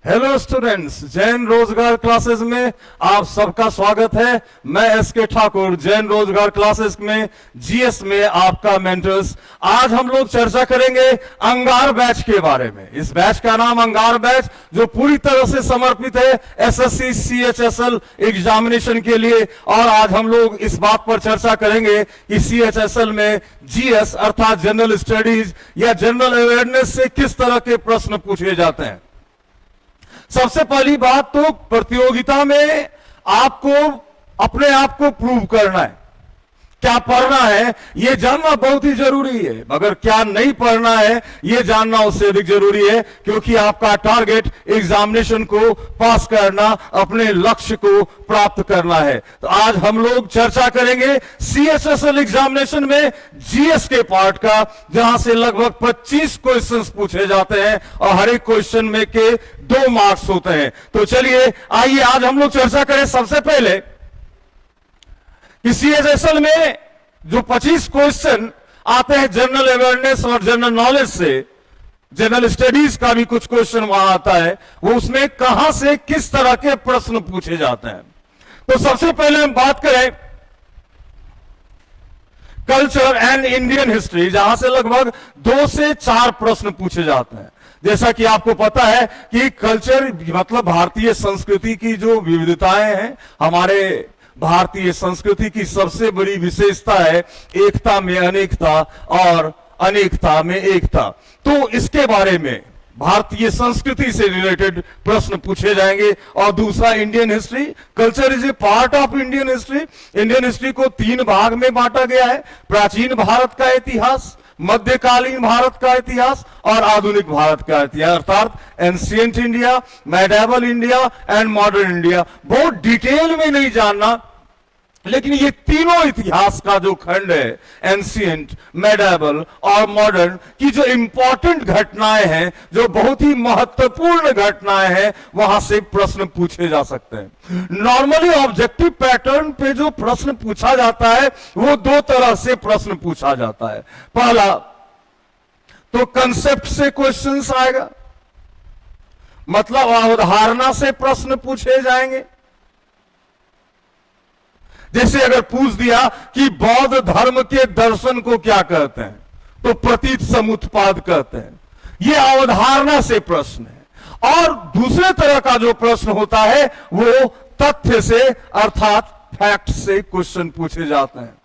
Hello students, Jain रोजगार classes में आप सबका स्वागत है। मैं एसके ठाकुर, जैन रोजगार क्लासेस में जीएस में आपका मेंटर्स। आज हम लोग चर्चा करेंगे अंगार बैच के बारे में। इस बैच का नाम अंगार बैच, जो पूरी तरह से समर्पित है एसएससी सीएचएसएल एग्जामिनेशन के लिए। और आज हम लोग इस बात पर चर्चा करेंगे कि सीएचएसएल में जीएस अर्थात जनरल स्टडीज या जनरल अवेयरनेस से किस तरह के प्रश्न पूछे जाते हैं। सबसे पहली बात तो प्रतियोगिता में आपको अपने आप को प्रूव करना है। क्या पढ़ना है यह जानना बहुत ही जरूरी है, मगर क्या नहीं पढ़ना है यह जानना उससे अधिक जरूरी है, क्योंकि आपका टारगेट एग्जामिनेशन को पास करना, अपने लक्ष्य को प्राप्त करना है। तो आज हम लोग चर्चा करेंगे सीएचएसएल एग्जामिनेशन में जीएस के पार्ट का, जहां से लगभग 25 क्वेश्चंस पूछे जाते हैं और हर एक क्वेश्चन में के 2 मार्क्स होते हैं। तो चलिए आइए आज हम लोग चर्चा करें। सबसे पहले सीएचएसएल में जो 25 क्वेश्चन आते हैं जनरल अवेयरनेस और जनरल नॉलेज से, जनरल स्टडीज का भी कुछ क्वेश्चन वहां आता है, वो उसमें कहां से किस तरह के प्रश्न पूछे जाते हैं। तो सबसे पहले हम बात करें कल्चर एंड इंडियन हिस्ट्री, जहां से लगभग 2 से 4 प्रश्न पूछे जाते हैं। जैसा कि आपको पता है कि कल्चर मतलब भारतीय संस्कृति की जो विविधताएं हैं, हमारे भारतीय संस्कृति की सबसे बड़ी विशेषता है एकता में अनेकता और अनेकता में एकता। तो इसके बारे में भारतीय संस्कृति से रिलेटेड प्रश्न पूछे जाएंगे। और दूसरा Indian history, culture is a part of Indian history. Indian history को 3 भाग में बांटा गया है: प्राचीन भारत का इतिहास, मध्यकालीन भारत का इतिहास और आधुनिक भारत का इतिहास, अर्थात ancient India, medieval India and modern India. बहुत डिटेल में नहीं जानना, लेकिन ये तीनों इतिहास का जो खंड है, एंशिएंट, मेडिएवल और मॉडर्न की जो इंपॉर्टेंट घटनाएं हैं, जो बहुत ही महत्वपूर्ण घटनाएं हैं, वहां से प्रश्न पूछे जा सकते हैं। नॉर्मली ऑब्जेक्टिव पैटर्न पे जो प्रश्न पूछा जाता है वो 2 तरह से प्रश्न पूछा जाता है। पहला तो कंसेप्ट से क्वेश्चंस आएगा, मतलब अवधारणा से प्रश्न पूछे जाएंगे। जैसे अगर पूछ दिया कि बौद्ध धर्म के दर्शन को क्या कहते हैं, तो प्रतीत समुत्पाद कहते हैं। यह अवधारणा से प्रश्न है। और दूसरे तरह का जो प्रश्न होता है वो तथ्य से अर्थात फैक्ट से क्वेश्चन पूछे जाते हैं।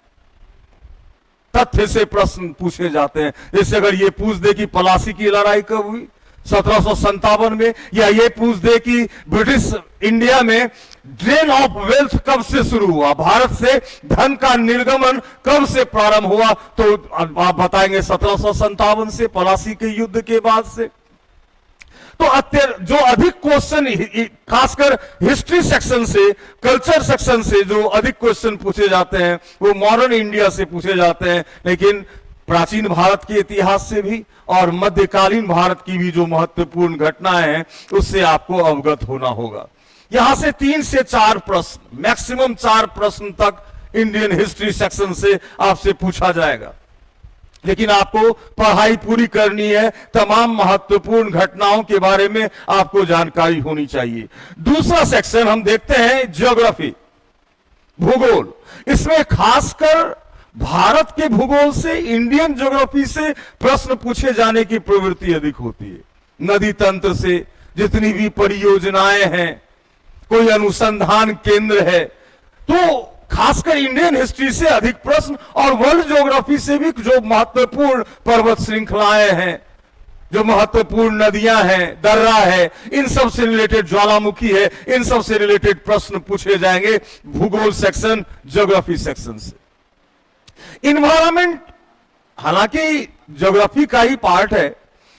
तथ्य से प्रश्न पूछे जाते हैं। जैसे अगर ये पूछ दे कि पलासी की लड़ाई कब हुई, 1757 में, या ये पूछ दे कि ब्रिटिश इंडिया में ड्रेन ऑफ वेल्थ कब से शुरू हुआ, भारत से धन का निर्गमन कब से प्रारंभ हुआ, तो आप बताएंगे 1757 से, पलासी के युद्ध के बाद से। तो जो अधिक क्वेश्चन खासकर हिस्ट्री सेक्शन से, कल्चर सेक्शन से जो अधिक क्वेश्चन पूछे जाते हैं वो मॉडर्न इंडिया से पूछे जाते हैं, लेकिन प्राचीन भारत के इतिहास से भी और मध्यकालीन भारत की भी जो महत्वपूर्ण घटनाएं हैं उससे आपको अवगत होना होगा। यहां से 3 से 4 प्रश्न, मैक्सिमम 4 प्रश्न तक इंडियन हिस्ट्री सेक्शन से आपसे पूछा जाएगा। लेकिन आपको पढ़ाई पूरी करनी है, तमाम महत्वपूर्ण घटनाओं के बारे में आपको जानकारी होनी चाहिए। दूसरा सेक्शन हम देखते हैं ज्योग्राफी, भूगोल। इसमें खासकर भारत के भूगोल से, इंडियन ज्योग्राफी से प्रश्न पूछे जाने की प्रवृत्ति अधिक होती है। नदी तंत्र से जितनी भी परियोजनाएं हैं, कोई अनुसंधान केंद्र है, तो खासकर इंडियन हिस्ट्री से अधिक प्रश्न, और वर्ल्ड ज्योग्राफी से भी जो महत्वपूर्ण पर्वत श्रृंखलाएं हैं, जो महत्वपूर्ण नदियां हैं, दर्रा है, इन सब से रिलेटेड, ज्वालामुखी है, इन सब से रिलेटेड प्रश्न पूछे जाएंगे भूगोल सेक्शन, ज्योग्राफी सेक्शन से। इन्वायरमेंट हालांकि ज्योग्राफी का ही पार्ट है,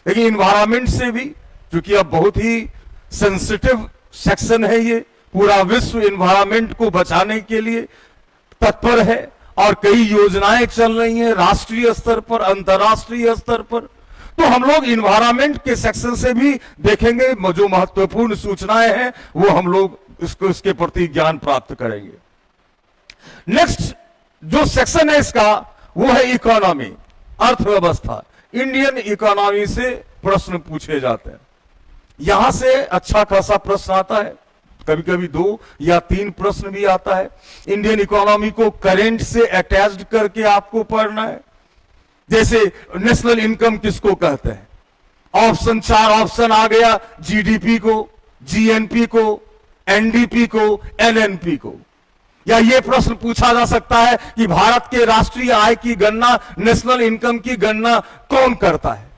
लेकिन इन्वायरमेंट से भी, क्योंकि अब बहुत ही सेंसिटिव सेक्शन है ये, पूरा विश्व इन्वायरमेंट को बचाने के लिए तत्पर है और कई योजनाएं चल रही हैं राष्ट्रीय स्तर पर, अंतर्राष्ट्रीय स्तर पर। तो हम लोग इन्वायरमेंट के सेक्शन से भी देखेंगे, जो महत्वपूर्ण सूचनाएं हैं वो हम लोग इसके प्रति ज्ञान प्राप्त करेंगे। नेक्स्ट जो सेक्शन है इसका वो है इकोनॉमी, अर्थव्यवस्था। इंडियन इकोनॉमी से प्रश्न पूछे जाते हैं। यहां से अच्छा खासा प्रश्न आता है, कभी कभी 2 या 3 प्रश्न भी आता है। इंडियन इकोनॉमी को करंट से अटैच्ड करके आपको पढ़ना है। जैसे नेशनल इनकम किसको कहते हैं, ऑप्शन 4 ऑप्शन आ गया, जीडीपी को, जीएनपी को, एनडीपी को, एनएनपी को। या यह प्रश्न पूछा जा सकता है कि भारत के राष्ट्रीय आय की गणना, नेशनल इनकम की गणना कौन करता है।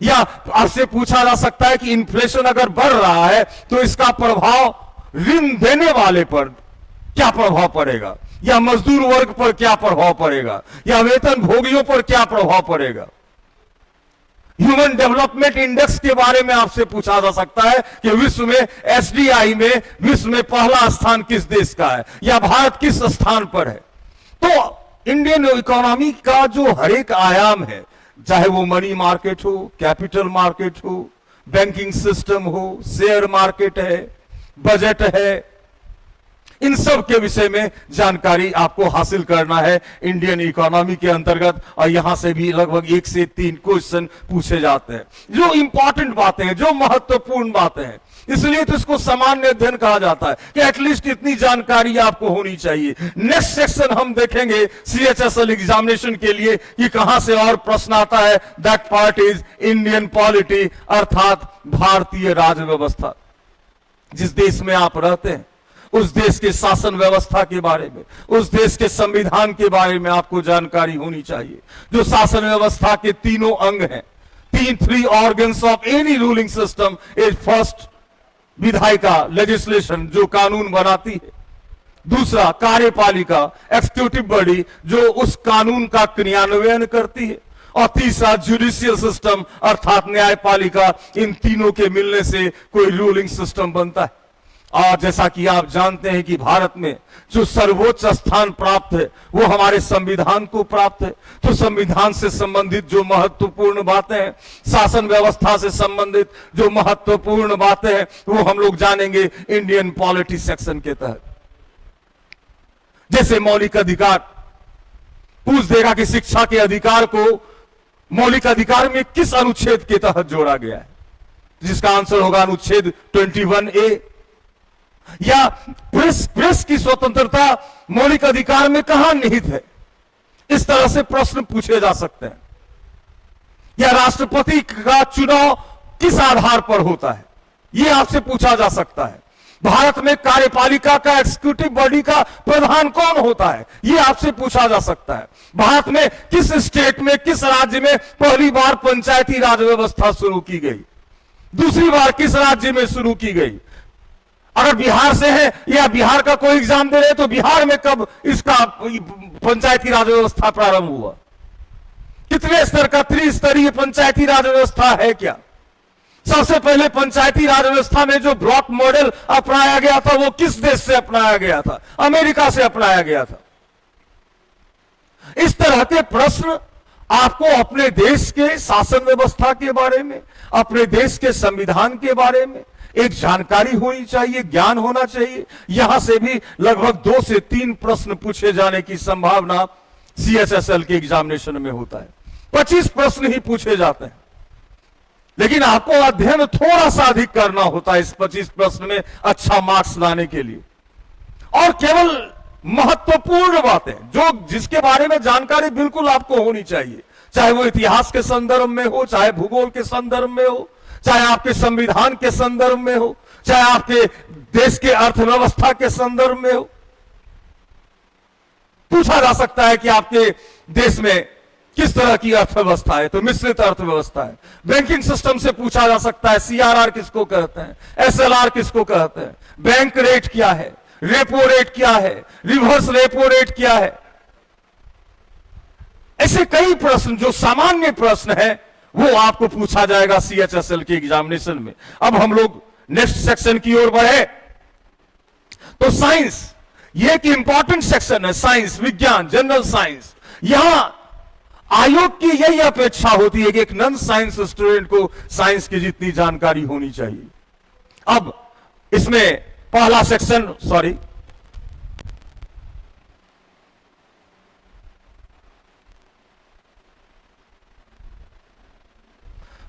या आपसे पूछा जा सकता है कि इन्फ्लेशन अगर बढ़ रहा है तो इसका प्रभाव ऋण देने वाले पर क्या प्रभाव पड़ेगा, या मजदूर वर्ग पर क्या प्रभाव पड़ेगा, या वेतन भोगियों पर क्या प्रभाव पड़ेगा। ह्यूमन डेवलपमेंट इंडेक्स के बारे में आपसे पूछा जा सकता है कि विश्व में एसडीआई में विश्व में पहला स्थान किस देश का है, या भारत किस स्थान पर है। तो इंडियन इकोनॉमी का जो हर एक आयाम है, चाहे वो मनी मार्केट हो, कैपिटल मार्केट हो, बैंकिंग सिस्टम हो, शेयर मार्केट है, बजट है, इन सब के विषय में जानकारी आपको हासिल करना है इंडियन इकोनॉमी के अंतर्गत। और यहां से भी लगभग 1 से 3 क्वेश्चन पूछे जाते हैं, जो इंपॉर्टेंट बातें हैं, जो महत्वपूर्ण बातें हैं। इसलिए तो इसको सामान्य अध्ययन कहा जाता है कि एटलीस्ट इतनी जानकारी आपको होनी चाहिए। नेक्स्ट सेक्शन हम देखेंगे सीएचएसएल एग्जामिनेशन के लिए कि कहां से और प्रश्न आता है। That part is Indian polity, अर्थात भारतीय राज व्यवस्था। जिस देश में आप रहते हैं उस देश के शासन व्यवस्था के बारे में, उस देश के संविधान के बारे में आपको जानकारी होनी चाहिए। जो शासन व्यवस्था के तीनों अंग हैं, 3 organs of any ruling system is first विधायिका, लेजिस्लेशन जो कानून बनाती है, दूसरा कार्यपालिका, एक्जीक्यूटिव बॉडी जो उस कानून का क्रियान्वयन करती है, और तीसरा जुडिशियल सिस्टम अर्थात न्यायपालिका। इन तीनों के मिलने से कोई रूलिंग सिस्टम बनता है। और जैसा कि आप जानते हैं कि भारत में जो सर्वोच्च स्थान प्राप्त है वो हमारे संविधान को प्राप्त है। तो संविधान से संबंधित जो महत्वपूर्ण बातें हैं, शासन व्यवस्था से संबंधित जो महत्वपूर्ण बातें हैं, वो हम लोग जानेंगे इंडियन पॉलिटी सेक्शन के तहत। जैसे मौलिक अधिकार, पूछ देगा कि शिक्षा के अधिकार को मौलिक अधिकार में किस अनुच्छेद के तहत जोड़ा गया है, जिसका आंसर होगा अनुच्छेद 21A। या प्रेस की स्वतंत्रता मौलिक अधिकार में कहां निहित है, इस तरह से प्रश्न पूछे जा सकते हैं। या राष्ट्रपति का चुनाव किस आधार पर होता है, यह आपसे पूछा जा सकता है। भारत में कार्यपालिका का, एग्जीक्यूटिव बॉडी का प्रधान कौन होता है, यह आपसे पूछा जा सकता है। भारत में किस स्टेट में, किस राज्य में पहली बार पंचायती राज व्यवस्था शुरू की गई, दूसरी बार किस राज्य में शुरू की गई। अगर बिहार से है या बिहार का कोई एग्जाम दे रहे तो बिहार में कब इसका पंचायती राज व्यवस्था प्रारंभ हुआ, कितने स्तर का त्रिस्तरीय पंचायती राज व्यवस्था है क्या। सबसे पहले पंचायती राज व्यवस्था में जो ब्लॉक मॉडल अपनाया गया था वो किस देश से अपनाया गया था, अमेरिका से अपनाया गया था। इस तरह के प्रश्न आपको अपने देश के शासन व्यवस्था के बारे में, अपने देश के संविधान के बारे में एक जानकारी होनी चाहिए, ज्ञान होना चाहिए। यहां से भी लगभग 2 से 3 प्रश्न पूछे जाने की संभावना सीएचएसएल के एग्जामिनेशन में होता है। 25 प्रश्न ही पूछे जाते हैं, लेकिन आपको अध्ययन थोड़ा सा अधिक करना होता है इस 25 प्रश्न में अच्छा मार्क्स लाने के लिए। और केवल महत्वपूर्ण बातें जो जिसके बारे में जानकारी बिल्कुल आपको होनी चाहिए, चाहे वो इतिहास के संदर्भ में हो, चाहे भूगोल के संदर्भ में हो, चाहे आपके संविधान के संदर्भ में हो, चाहे आपके देश के अर्थव्यवस्था के संदर्भ में हो। पूछा जा सकता है कि आपके देश में किस तरह की अर्थव्यवस्था है, तो मिश्रित अर्थव्यवस्था है। बैंकिंग सिस्टम से पूछा जा सकता है सीआरआर किसको कहते हैं, एसएलआर किसको कहते हैं, बैंक रेट क्या है, रेपो रेट क्या है, रिवर्स रेपो रेट क्या है। ऐसे कई प्रश्न जो सामान्य प्रश्न है वो आपको पूछा जाएगा सीएचएसएल के एग्जामिनेशन में। अब हम लोग नेक्स्ट सेक्शन की ओर बढ़े तो साइंस, ये एक इंपॉर्टेंट सेक्शन है। साइंस, विज्ञान, जनरल साइंस। यहां आयोग की यही अपेक्षा होती है कि एक नॉन साइंस स्टूडेंट को साइंस की जितनी जानकारी होनी चाहिए। अब इसमें पहला सेक्शन,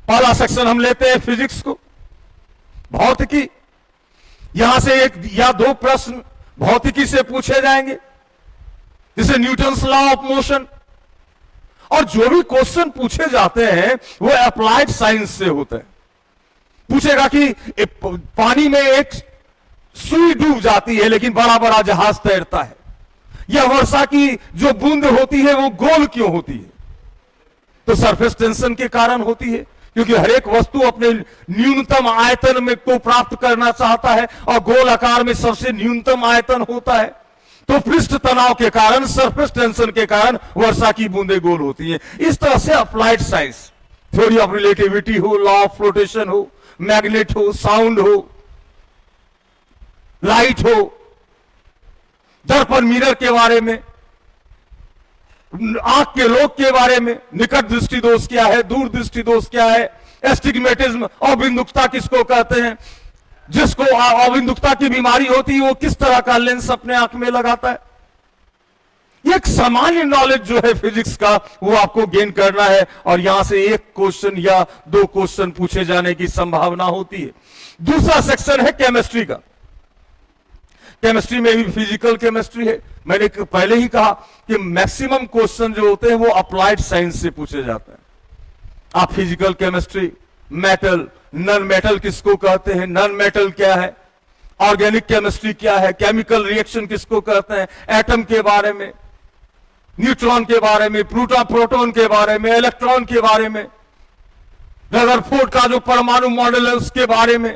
पहला सेक्शन हम लेते हैं फिजिक्स को। भौतिकी, यहां से एक या दो प्रश्न भौतिकी से पूछे जाएंगे, जैसे न्यूटन्स लॉ ऑफ मोशन। और जो भी क्वेश्चन पूछे जाते हैं वो अप्लाइड साइंस से होते हैं। पूछेगा कि पानी में एक सुई डूब जाती है लेकिन बड़ा बड़ा जहाज तैरता है, या वर्षा की जो बूंद होती है वो गोल क्यों होती है? तो सरफेस टेंशन के कारण होती है, क्योंकि हर एक वस्तु अपने न्यूनतम आयतन में को प्राप्त करना चाहता है और गोल आकार में सबसे न्यूनतम आयतन होता है। तो पृष्ठ तनाव के कारण, सरफेस टेंशन के कारण वर्षा की बूंदें गोल होती हैं। इस तरह से applied science, theory of relativity हो, लॉ ऑफ फ्लोटेशन हो, मैग्नेट हो, साउंड हो, लाइट हो, दर्पण मिरर के बारे में, आंख के रोग के बारे में, निकट दृष्टि दोष क्या है, दूर दृष्टि दोष क्या है, एस्टिग्मेटिज्म, अबिंदुकता किसको कहते हैं, जिसको अबिंदुकता की बीमारी होती है वो किस तरह का लेंस अपने आंख में लगाता है। एक सामान्य नॉलेज जो है फिजिक्स का वो आपको गेन करना है, और यहां से एक क्वेश्चन या दो क्वेश्चन पूछे जाने की संभावना होती है। दूसरा सेक्शन है केमिस्ट्री का। केमिस्ट्री में भी फिजिकल केमिस्ट्री है। मैंने पहले ही कहा कि मैक्सिमम क्वेश्चन जो होते हैं वो अप्लाइड साइंस से पूछे जाते हैं। आप physical chemistry, metal, non metal किसको कहते हैं, नॉन मेटल क्या है, ऑर्गेनिक केमिस्ट्री क्या है, केमिकल रिएक्शन किसको कहते हैं, एटम के बारे में, न्यूट्रॉन के बारे में, प्रोटॉन के बारे में, इलेक्ट्रॉन के बारे में, रदरफोर्ड का जो परमाणु मॉडल है उसके बारे में,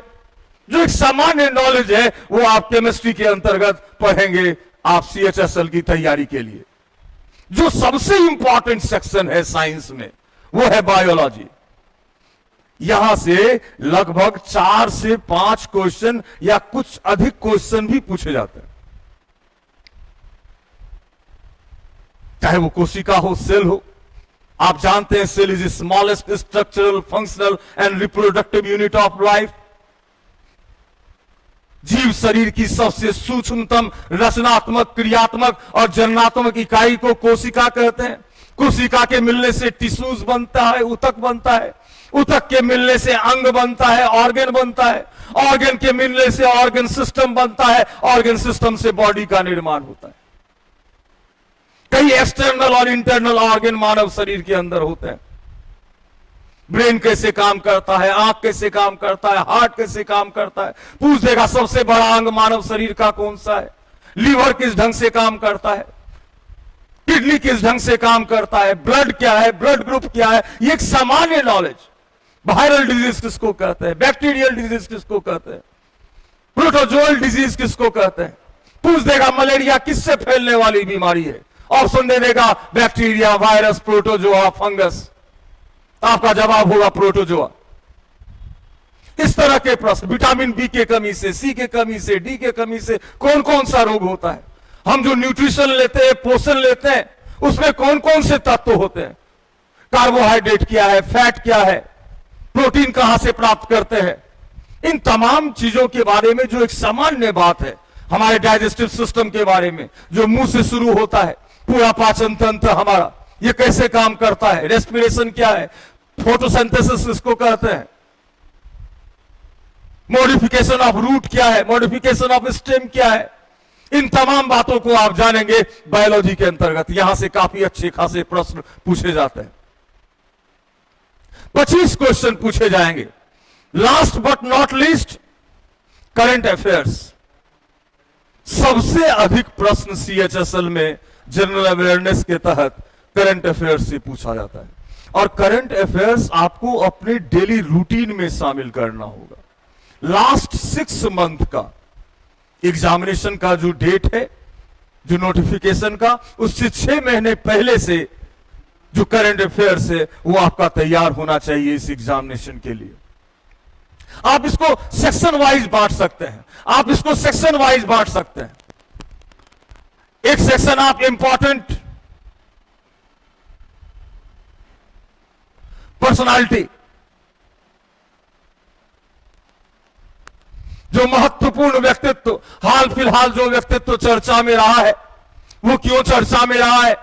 जो एक सामान्य नॉलेज है वो आप केमिस्ट्री के अंतर्गत पढ़ेंगे आप CHSL की तैयारी के लिए। जो सबसे इंपॉर्टेंट सेक्शन है साइंस में वो है बायोलॉजी। यहां से लगभग 4 से 5 क्वेश्चन या कुछ अधिक क्वेश्चन भी पूछे जाते हैं, चाहे वो कोशिका हो, सेल हो। आप जानते हैं cell is smallest structural, functional and reproductive unit of life. जीव शरीर की सबसे सूक्ष्मतम रचनात्मक, क्रियात्मक और जननात्मक इकाई को कोशिका कहते हैं। कोशिका के मिलने से टिश्यूज बनता है, ऊतक बनता है, ऊतक के मिलने से अंग बनता है, ऑर्गन बनता है, ऑर्गन के मिलने से ऑर्गन सिस्टम बनता है, ऑर्गन सिस्टम से बॉडी का निर्माण होता है। कई एक्सटर्नल और इंटरनल ऑर्गन मानव शरीर के अंदर होते हैं। ब्रेन कैसे काम करता है, आंख कैसे काम करता है, हार्ट कैसे काम करता है। पूछ देगा सबसे बड़ा अंग मानव शरीर का कौन सा है, लीवर किस ढंग से काम करता है, किडनी किस ढंग से काम करता है, ब्लड क्या है, ब्लड ग्रुप क्या है। ये एक सामान्य नॉलेज। वायरल डिजीज किसको कहते हैं, बैक्टीरियल डिजीज किसको कहते हैं, प्रोटोजोअल डिजीज किसको कहते हैं। पूछ देगा मलेरिया किससे फैलने वाली बीमारी है, ऑप्शन दे देगा बैक्टीरिया, वायरस, प्रोटोजोआ, फंगस। आपका जवाब होगा प्रोटोजोआ। इस तरह के प्रश्न, विटामिन बी के कमी से, सी के कमी से, डी के कमी से कौन कौन सा रोग होता है। हम जो न्यूट्रिशन लेते हैं, पोषण लेते हैं, उसमें कौन कौन से तत्व होते हैं, कार्बोहाइड्रेट क्या है, फैट क्या है, प्रोटीन कहां से प्राप्त करते हैं। इन तमाम चीजों के बारे में जो एक सामान्य बात है, हमारे डाइजेस्टिव सिस्टम के बारे में जो मुंह से शुरू होता है, पूरा पाचन तंत्र हमारा ये कैसे काम करता है, रेस्पिरेशन क्या है, फोटोसिंथेसिस इसको कहते हैं, मॉडिफिकेशन ऑफ रूट क्या है, मॉडिफिकेशन ऑफ स्टेम क्या है। इन तमाम बातों को आप जानेंगे बायोलॉजी के अंतर्गत। यहां से काफी अच्छे खासे प्रश्न पूछे जाते हैं। 25 क्वेश्चन पूछे जाएंगे। Last but not least, current affairs. सबसे अधिक प्रश्न CHSL में जनरल अवेयरनेस के तहत करंट अफेयर्स से पूछा जाता है, और करंट अफेयर्स आपको अपने डेली रूटीन में शामिल करना होगा। लास्ट 6 मंथ का एग्जामिनेशन का जो डेट है, जो नोटिफिकेशन का, उससे 6 महीने पहले से जो करंट अफेयर्स है वो आपका तैयार होना चाहिए इस एग्जामिनेशन के लिए। आप इसको सेक्शन वाइज बांट सकते हैं, आप इसको सेक्शन वाइज बांट सकते हैं। एक सेक्शन आप इंपॉर्टेंट पर्सनालिटी, जो महत्वपूर्ण व्यक्तित्व, हाल फिलहाल जो व्यक्तित्व चर्चा में रहा है, वो क्यों चर्चा में रहा है,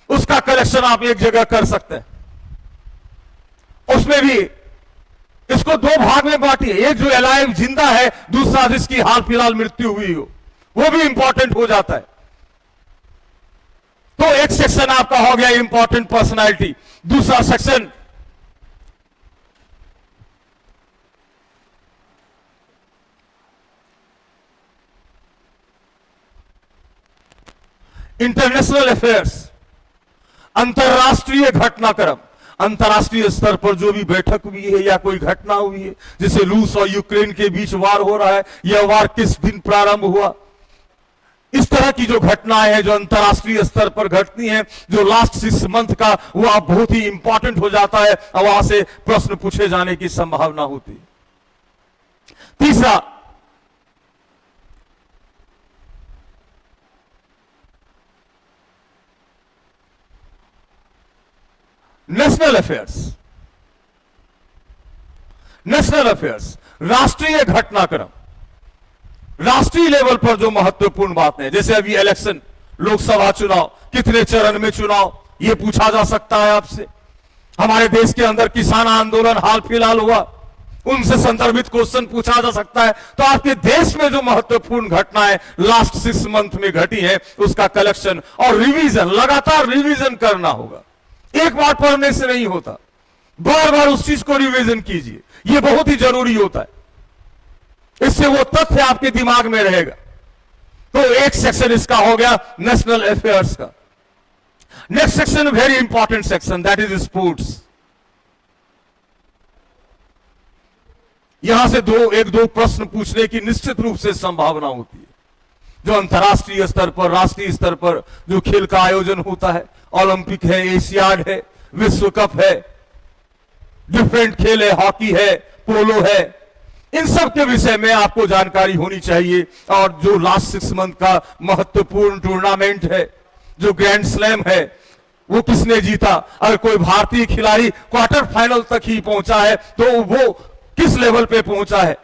उसका कलेक्शन आप एक जगह कर सकते हैं। उसमें भी इसको दो भाग में बांटिए, एक जो अलाइव जिंदा है, दूसरा जिसकी हाल फिलहाल मृत्यु हुई हो, वो भी इंपॉर्टेंट हो जाता है। तो एक सेक्शन आपका हो गया इंपॉर्टेंट पर्सनालिटी, दूसरा सेक्शन इंटरनेशनल अफेयर्स, अंतरराष्ट्रीय घटनाक्रम। अंतरराष्ट्रीय स्तर पर जो भी बैठक हुई है या कोई घटना हुई है, जैसे रूस और यूक्रेन के बीच वार हो रहा है, यह वार किस दिन प्रारंभ हुआ, इस तरह की जो घटनाएं हैं जो अंतरराष्ट्रीय स्तर पर घटती हैं, जो लास्ट 6 मंथ का, वो आप बहुत ही इंपॉर्टेंट हो जाता है और वहां से प्रश्न पूछे जाने की संभावना होती है। तीसरा, नेशनल अफेयर्स। नेशनल अफेयर्स, राष्ट्रीय घटनाक्रम, राष्ट्रीय लेवल पर जो महत्वपूर्ण बातें हैं, जैसे अभी इलेक्शन, लोकसभा चुनाव, कितने चरण में चुनाव, यह पूछा जा सकता है आपसे। हमारे देश के अंदर किसान आंदोलन हाल फिलहाल हुआ, उनसे संदर्भित क्वेश्चन पूछा जा सकता है। तो आपके देश में जो महत्वपूर्ण घटनाएं लास्ट 6 मंथ में घटी है, उसका कलेक्शन और रिवीजन, लगातार रिवीजन करना होगा। एक बार पढ़ने से नहीं होता, बार बार उस चीज को रिवीजन कीजिए, यह बहुत ही जरूरी होता है। इससे वो तथ्य आपके दिमाग में रहेगा। तो एक सेक्शन इसका हो गया नेशनल अफेयर्स का। Next section, very important section, that is sports. यहां से एक दो प्रश्न पूछने की निश्चित रूप से संभावना होती है। जो अंतर्राष्ट्रीय स्तर पर, राष्ट्रीय स्तर पर जो खेल का आयोजन होता है, ओलंपिक है, एशियाड है, विश्व कप है, डिफरेंट खेल है, हॉकी है, पोलो है, इन सब के विषय में आपको जानकारी होनी चाहिए। और जो लास्ट 6 मंथ का महत्वपूर्ण टूर्नामेंट है, जो ग्रैंड स्लैम है, वो किसने जीता, अगर कोई भारतीय खिलाड़ी क्वार्टर फाइनल तक ही पहुंचा है तो वो किस लेवल पे पहुंचा है,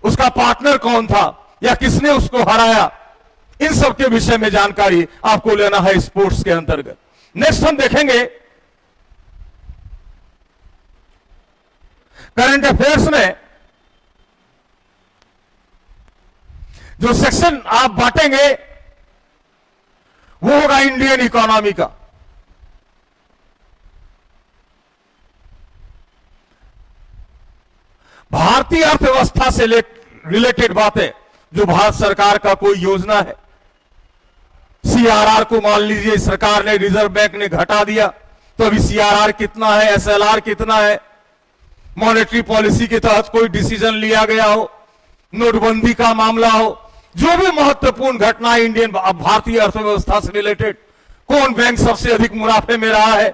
उसका पार्टनर कौन था या किसने उसको हराया, इन सब के विषय में जानकारी आपको लेना है स्पोर्ट्स के अंतर्गत। नेक्स्ट हम देखेंगे करंट अफेयर्स में जो सेक्शन आप बांटेंगे वो होगा इंडियन इकोनॉमी का। भारतीय अर्थव्यवस्था से रिलेटेड बातें, जो भारत सरकार का कोई योजना है, सीआरआर को मान लीजिए सरकार ने, रिजर्व बैंक ने घटा दिया, तो अभी सीआरआर कितना है, एसएलआर कितना है, मॉनेटरी पॉलिसी के तहत कोई डिसीजन लिया गया हो, नोटबंदी का मामला हो, जो भी महत्वपूर्ण घटना इंडियन भारतीय अर्थव्यवस्था से रिलेटेड, कौन बैंक सबसे अधिक मुनाफे में रहा है,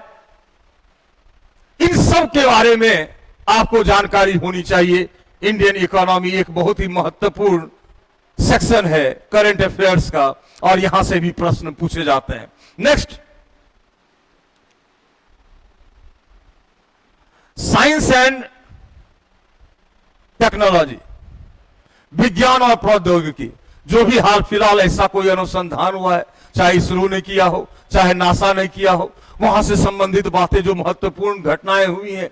इन सब के बारे में आपको जानकारी होनी चाहिए। इंडियन इकोनॉमी एक बहुत ही महत्वपूर्ण सेक्शन है करंट अफेयर्स का, और यहां से भी प्रश्न पूछे जाते हैं। नेक्स्ट, साइंस एंड टेक्नोलॉजी, विज्ञान और प्रौद्योगिकी। जो भी हाल फिलहाल ऐसा कोई अनुसंधान हुआ है, चाहे इसरो ने किया हो, चाहे नासा ने किया हो, वहां से संबंधित बातें, जो महत्वपूर्ण घटनाएं हुई हैं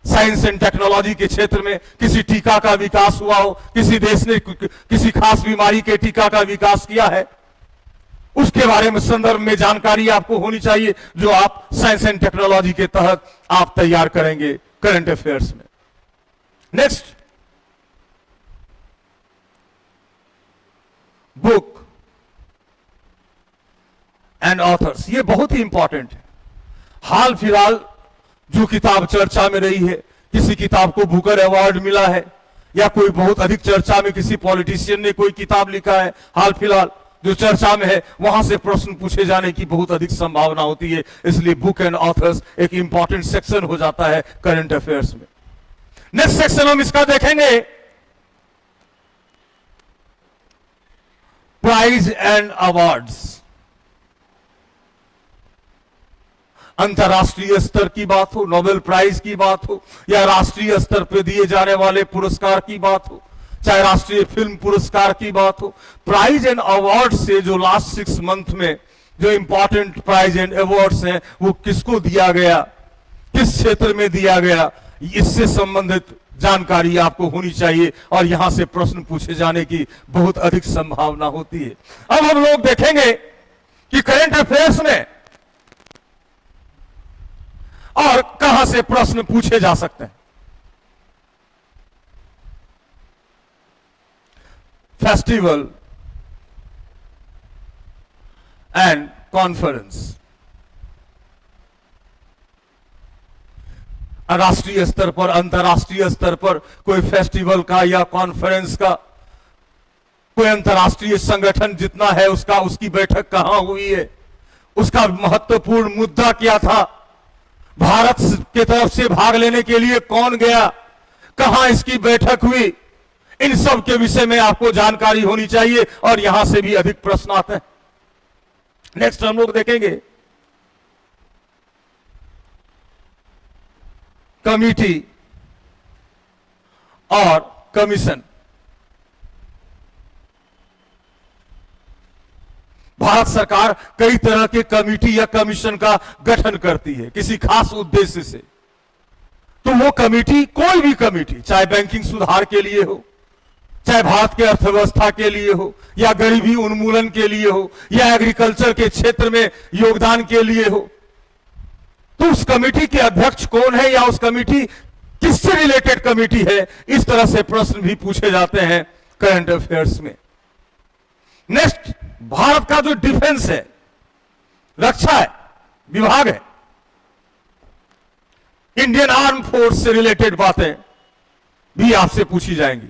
साइंस एंड टेक्नोलॉजी के क्षेत्र में, किसी टीका का विकास हुआ हो, किसी देश ने किसी खास बीमारी के टीका का विकास किया है, उसके बारे में संदर्भ में जानकारी आपको होनी चाहिए, जो आप साइंस एंड टेक्नोलॉजी के तहत आप तैयार करेंगे करंट अफेयर्स में। नेक्स्ट, बुक एंड ऑथर्स, ये बहुत ही इंपॉर्टेंट है। हाल फिलहाल जो किताब चर्चा में रही है, किसी किताब को बुकर अवार्ड मिला है, या कोई बहुत अधिक चर्चा में किसी पॉलिटिशियन ने कोई किताब लिखा है हाल फिलहाल जो चर्चा में है, वहां से प्रश्न पूछे जाने की बहुत अधिक संभावना होती है। इसलिए बुक एंड ऑथर्स एक इंपॉर्टेंट सेक्शन हो जाता है करंट अफेयर्स में। नेक्स्ट सेक्शन हम इसका देखेंगे, प्राइज एंड अवार्ड्स। अंतर्राष्ट्रीय स्तर की बात हो, नोबेल प्राइज की बात हो, या राष्ट्रीय स्तर पर दिए जाने वाले पुरस्कार की बात हो, चाहे राष्ट्रीय फिल्म पुरस्कार की बात हो, प्राइज एंड अवार्ड से जो लास्ट 6 मंथ में जो इंपॉर्टेंट प्राइज एंड अवार्ड्स हैं, वो किसको दिया गया, किस क्षेत्र में दिया गया, इससे संबंधित जानकारी आपको होनी चाहिए और यहां से प्रश्न पूछे जाने की बहुत अधिक संभावना होती है। अब हम लोग देखेंगे कि करंट अफेयर्स में और कहां से प्रश्न पूछे जा सकते हैं। फेस्टिवल एंड कॉन्फ्रेंस, राष्ट्रीय स्तर पर, अंतर्राष्ट्रीय स्तर पर कोई फेस्टिवल का या कॉन्फ्रेंस का, कोई अंतर्राष्ट्रीय संगठन जितना है उसकी बैठक कहां हुई है, उसका महत्वपूर्ण मुद्दा क्या था, भारत की तरफ से भाग लेने के लिए कौन गया, कहां इसकी बैठक हुई, इन सब के विषय में आपको जानकारी होनी चाहिए और यहां से भी अधिक प्रश्न आते हैं। नेक्स्ट हम लोग देखेंगे कमिटी और कमीशन। भारत सरकार कई तरह के कमिटी या कमीशन का गठन करती है किसी खास उद्देश्य से। तो वो कमिटी, कोई भी कमिटी, चाहे बैंकिंग सुधार के लिए हो, चाहे भारत के अर्थव्यवस्था के लिए हो, या गरीबी उन्मूलन के लिए हो, या एग्रीकल्चर के क्षेत्र में योगदान के लिए हो, तो उस कमेटी के अध्यक्ष कौन है या उस कमेटी किससे रिलेटेड कमेटी है, इस तरह से प्रश्न भी पूछे जाते हैं करंट अफेयर्स में। नेक्स्ट, भारत का जो डिफेंस है, रक्षा है, विभाग है, इंडियन आर्म फोर्स से रिलेटेड बातें भी आपसे पूछी जाएंगी।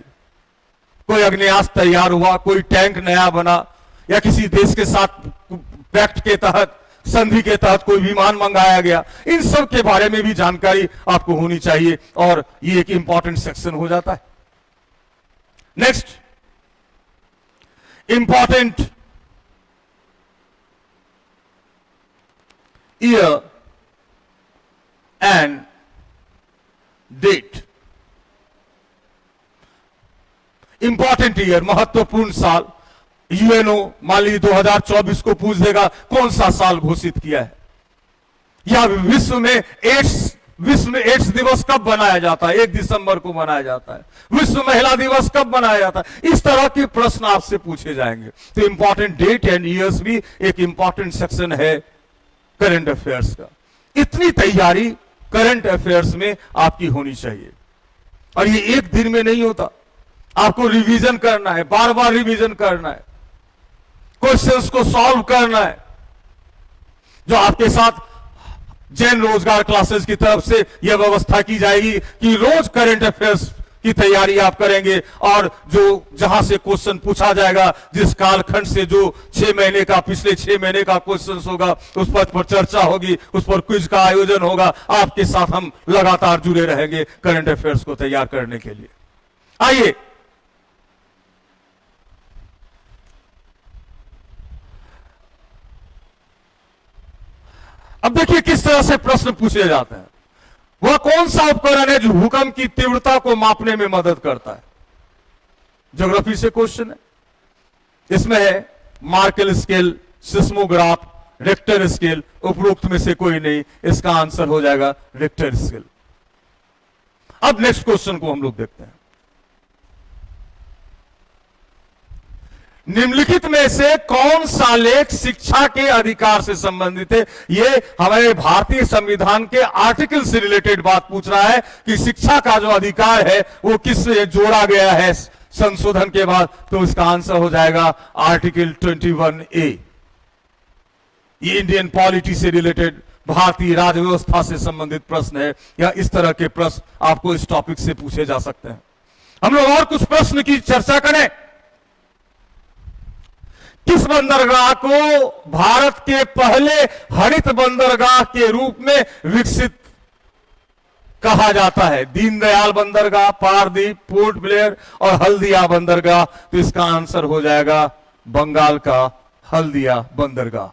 कोई अग्नेयास्त्र तैयार हुआ, कोई टैंक नया बना, या किसी देश के साथ पैक्ट के तहत, संधि के तहत कोई विमान मंगाया गया, इन सब के बारे में भी जानकारी आपको होनी चाहिए और ये एक इंपॉर्टेंट सेक्शन हो जाता है। Next, important year and date. Important year, महत्वपूर्ण साल। यूएनओ मान लीजिए 2024 को पूछ देगा कौन सा साल घोषित किया है, या विश्व में एड्स दिवस कब मनाया जाता है, 1 दिसंबर को मनाया जाता है, विश्व महिला दिवस कब मनाया जाता है, इस तरह के प्रश्न आपसे पूछे जाएंगे। तो इंपॉर्टेंट डेट एंड ईयर्स भी एक इंपॉर्टेंट सेक्शन है करंट अफेयर्स का। इतनी तैयारी करंट अफेयर्स में आपकी होनी चाहिए और ये एक दिन में नहीं होता। आपको रिवीजन करना है, बार बार रिवीजन करना है, क्वेश्चंस को सॉल्व करना है। जो आपके साथ जैन रोजगार क्लासेस की तरफ से यह व्यवस्था की जाएगी कि रोज करंट अफेयर्स की तैयारी आप करेंगे और जो जहां से क्वेश्चन पूछा जाएगा, जिस कालखंड से जो 6 महीने का, पिछले 6 महीने का क्वेश्चन होगा, उस पर चर्चा होगी, उस पर क्विज का आयोजन होगा। आपके साथ हम लगातार जुड़े रहेंगे करंट अफेयर्स को तैयार करने के लिए। आइए अब देखिए किस तरह से प्रश्न पूछे जाते हैं। वह कौन सा उपकरण है जो भूकंप की तीव्रता को मापने में मदद करता है? ज्योग्राफी से क्वेश्चन है। इसमें है Mercalli scale, seismograph, Richter scale. उपरोक्त में से कोई नहीं, इसका आंसर हो जाएगा रिक्टर स्केल। अब नेक्स्ट क्वेश्चन को हम लोग देखते हैं। निम्नलिखित में से कौन सा लेख शिक्षा के अधिकार से संबंधित है? यह हमारे भारतीय संविधान के आर्टिकल से रिलेटेड बात पूछ रहा है कि शिक्षा का जो अधिकार है वो किससे जोड़ा गया है संशोधन के बाद। तो इसका आंसर हो जाएगा आर्टिकल 21A। ये इंडियन पॉलिटी से रिलेटेड, भारतीय राज्य व्यवस्था से संबंधित प्रश्न है, या इस तरह के प्रश्न आपको इस टॉपिक से पूछे जा सकते हैं। हम लोग और कुछ प्रश्न की चर्चा करें। किस बंदरगाह को भारत के पहले हरित बंदरगाह के रूप में विकसित कहा जाता है? दीनदयाल बंदरगाह, पारादीप, पोर्ट ब्लेयर और हल्दिया बंदरगाह। तो इसका आंसर हो जाएगा बंगाल का हल्दिया बंदरगाह।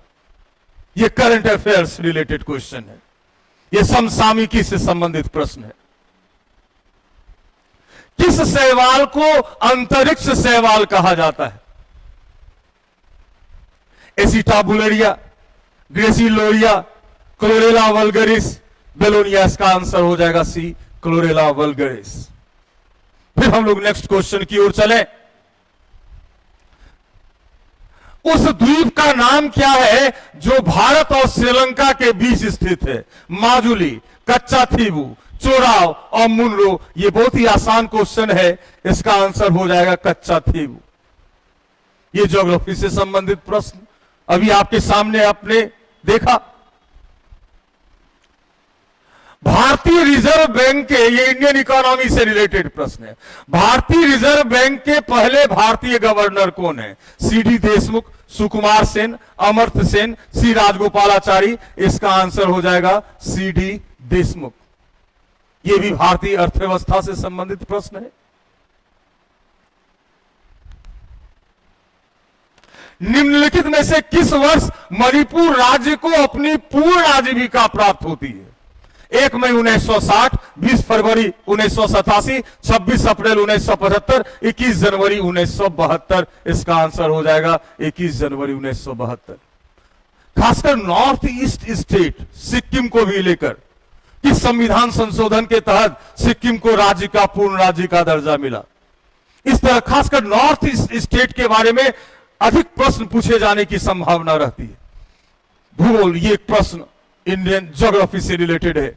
यह करंट अफेयर्स रिलेटेड क्वेश्चन है, यह समसामयिकी से संबंधित प्रश्न है। किस शैवाल को अंतरिक्ष शैवाल कहा जाता है? एसिटाबुलेरिया, ग्रेसिलोरिया, क्लोरेला वल्गरिस, बेलोनिया। इसका आंसर हो जाएगा सी, क्लोरेला वल्गरिस। फिर हम लोग नेक्स्ट क्वेश्चन की ओर चले। उस द्वीप का नाम क्या है जो भारत और श्रीलंका के बीच स्थित है? माजुली, कच्चा थीवू, चोराव और मुनरो। ये बहुत ही आसान क्वेश्चन है, इसका आंसर हो जाएगा कच्चा थीवू। ये ज्योग्राफी से संबंधित प्रश्न अभी आपके सामने आपने देखा। भारतीय रिजर्व बैंक के, ये इंडियन इकोनॉमी से रिलेटेड प्रश्न है, भारतीय रिजर्व बैंक के पहले भारतीय गवर्नर कौन है? सीडी देशमुख, सुकुमार सेन, अमर्त्य सेन, सी राजगोपालाचारी। इसका आंसर हो जाएगा सीडी देशमुख। यह भी भारतीय अर्थव्यवस्था से संबंधित प्रश्न है। निम्नलिखित में से किस वर्ष मणिपुर राज्य को अपनी पूर्ण आजीविका प्राप्त होती है? 1 मई 1960, 20 फरवरी 1987, 26 अप्रैल 1975, 21 जनवरी 1972। इसका आंसर हो जाएगा 21 जनवरी 1972। खासकर नॉर्थ ईस्ट स्टेट सिक्किम को भी लेकर किस संविधान संशोधन के तहत सिक्किम को राज्य का, पूर्ण राज्य का दर्जा मिला? इस तरह खासकर नॉर्थ ईस्ट स्टेट के बारे में अधिक प्रश्न पूछे जाने की संभावना रहती है। भूगोल, ये एक प्रश्न इंडियन ज्योग्राफी से रिलेटेड है।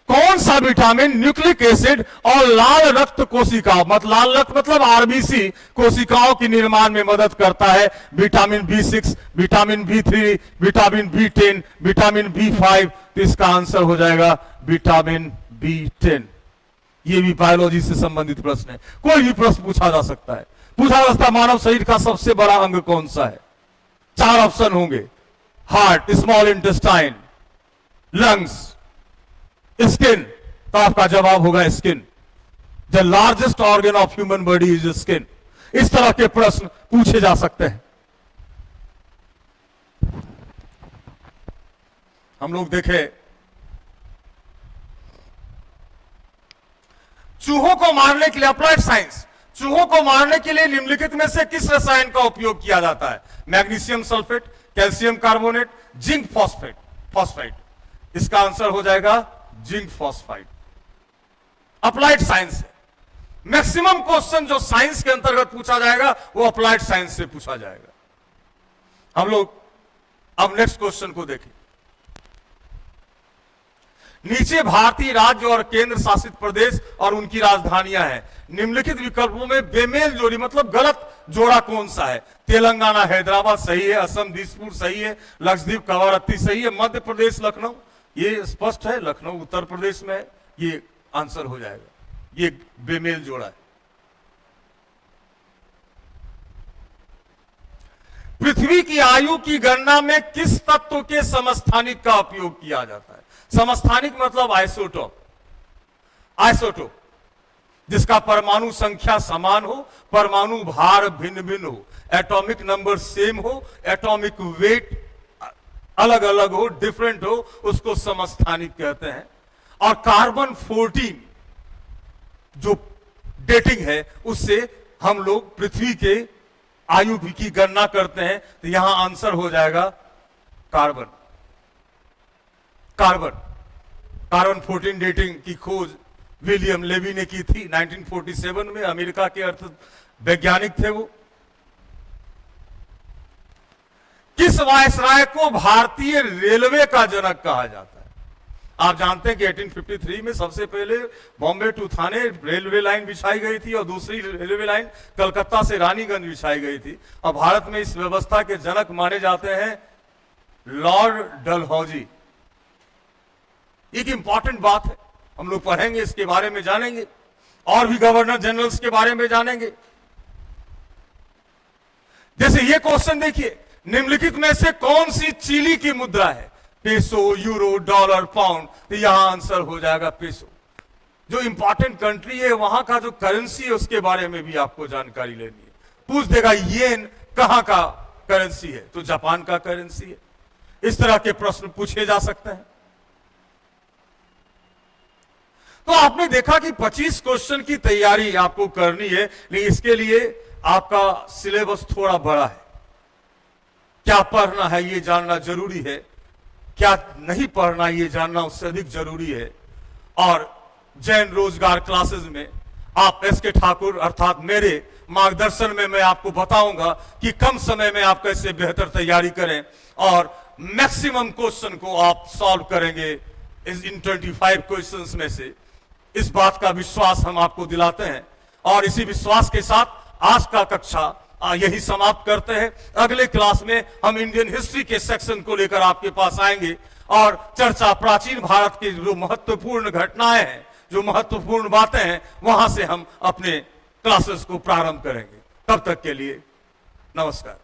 कौन सा विटामिन न्यूक्लिक एसिड और लाल रक्त कोशिका, मतलब लाल रक्त मतलब आरबीसी कोशिकाओं के निर्माण में मदद करता है? Vitamin B6, vitamin B3, vitamin B10, vitamin B5। तो इसका आंसर हो जाएगा विटामिन B10। ये भी बायोलॉजी से संबंधित प्रश्न है, कोई भी प्रश्न पूछा जा सकता है। पूछा जा सकता है मानव शरीर का सबसे बड़ा अंग कौन सा है? 4 ऑप्शन होंगे, heart, small intestine, lungs, skin. तो आपका जवाब होगा skin. The largest organ of human body is skin. इस तरह के प्रश्न पूछे जा सकते हैं। हम लोग देखें, चूहों को मारने के लिए अप्लाइड साइंस, चूहों को मारने के लिए निम्नलिखित में से किस रसायन का उपयोग किया जाता है? Magnesium sulphate, calcium carbonate, zinc phosphate. इसका आंसर हो जाएगा जिंक फॉस्फाइड। अप्लाइड साइंस है। मैक्सिमम क्वेश्चन जो साइंस के अंतर्गत पूछा जाएगा वो अप्लाइड साइंस से पूछा जाएगा। हम लोग अब नेक्स्ट क्वेश्चन को देखें। नीचे भारतीय राज्य और केंद्र शासित प्रदेश और उनकी राजधानियां हैं। निम्नलिखित विकल्पों में बेमेल जोड़ी मतलब गलत जोड़ा कौन सा है? तेलंगाना हैदराबाद सही है, असम दिसपुर सही है, लक्षद्वीप कवारत्ती सही है, मध्य प्रदेश लखनऊ। ये स्पष्ट है, लखनऊ उत्तर प्रदेश में है। ये आंसर हो जाएगा, ये बेमेल जोड़ा है। पृथ्वी की आयु की गणना में किस तत्व के समस्थानिक का उपयोग किया जाता है? समस्थानिक मतलब आइसोटोप। आइसोटोप जिसका परमाणु संख्या समान हो, परमाणु भार भिन्न भिन्न हो, एटॉमिक नंबर सेम हो, एटॉमिक वेट अलग अलग हो, डिफरेंट हो, उसको समस्थानिक कहते हैं। और कार्बन 14 जो डेटिंग है उससे हम लोग पृथ्वी के आयु की गणना करते हैं। तो यहां आंसर हो जाएगा कार्बन। कार्बन 14 डेटिंग की खोज विलियम लेवी ने की थी 1947 में। अमेरिका के अर्थ वैज्ञानिक थे वो। किस वायसराय को भारतीय रेलवे का जनक कहा जाता है? आप जानते हैं कि 1853 में सबसे पहले Bombay to Thane railway line बिछाई गई थी और दूसरी रेलवे लाइन कलकत्ता से रानीगंज बिछाई गई थी। और भारत में इस व्यवस्था के जनक माने जाते हैं लॉर्ड डलहौजी। एक इंपॉर्टेंट बात है, हम लोग पढ़ेंगे, इसके बारे में जानेंगे, और भी गवर्नर जनरल्स के बारे में जानेंगे। जैसे ये क्वेश्चन देखिए, निम्नलिखित में से कौन सी चिली की मुद्रा है? Peso, euro, dollar, pound. तो यहां आंसर हो जाएगा पेसो। जो इंपॉर्टेंट कंट्री है वहां का जो करेंसी है उसके बारे में भी आपको जानकारी लेनी है। पूछ देगा येन कहां का करेंसी है? तो जापान का करेंसी है। इस तरह के प्रश्न पूछे जा सकते हैं। तो आपने देखा कि 25 क्वेश्चन की तैयारी आपको करनी है, लेकिन इसके लिए आपका सिलेबस थोड़ा बड़ा है। क्या पढ़ना है ये जानना जरूरी है। क्या नहीं पढ़ना ये जानना उससे अधिक जरूरी है। और जैन रोजगार क्लासेस में आप एस.के. ठाकुर अर्थात मेरे मार्गदर्शन में मैं आपको बताऊंगा कि कम समय में आप कैसे बेहतर तैयारी करें और मैक्सिमम क्वेश्चन को आप सॉल्व करेंगे इन 25 क्वेश्चंस में से। इस बात का विश्वास हम आपको दिलाते हैं और इसी विश्वास के साथ आज का कक्षा यही समाप्त करते हैं। अगले क्लास में हम इंडियन हिस्ट्री के सेक्शन को लेकर आपके पास आएंगे और चर्चा प्राचीन भारत की जो महत्वपूर्ण घटनाएं हैं, जो महत्वपूर्ण बातें हैं, वहां से हम अपने क्लासेस को प्रारंभ करेंगे। तब तक के लिए नमस्कार।